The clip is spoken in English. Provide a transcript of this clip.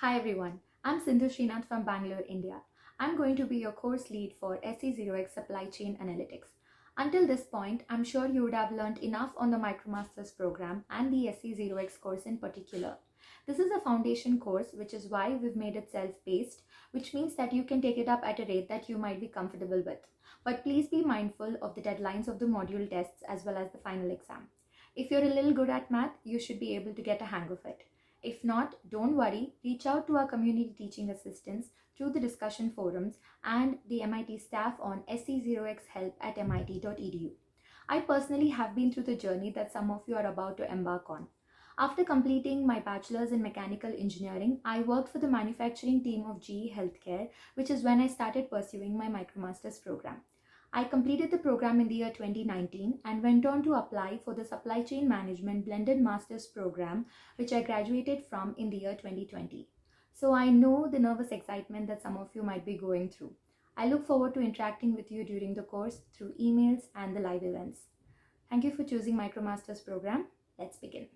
Hi everyone, I'm Sindhu Srinath from Bangalore, India. I'm going to be your course lead for SE0X Supply Chain Analytics. Until this point, I'm sure you would have learned enough on the MicroMasters program and the SE0X course in particular. This is a foundation course, which is why we've made it self-paced, which means that you can take it up at a rate that you might be comfortable with. But please be mindful of the deadlines of the module tests as well as the final exam. If you're a little good at math, you should be able to get a hang of it. If not, don't worry, reach out to our community teaching assistants through the discussion forums and the MIT staff on se0xhelp@mit.edu. I personally have been through the journey that some of you are about to embark on. After completing my bachelor's in mechanical engineering, I worked for the manufacturing team of GE Healthcare, which is when I started pursuing my MicroMasters program. I completed the program in the year 2019 and went on to apply for the Supply Chain Management Blended Masters program, which I graduated from in the year 2020. So I know the nervous excitement that some of you might be going through. I look forward to interacting with you during the course through emails and the live events. Thank you for choosing MicroMasters program. Let's begin.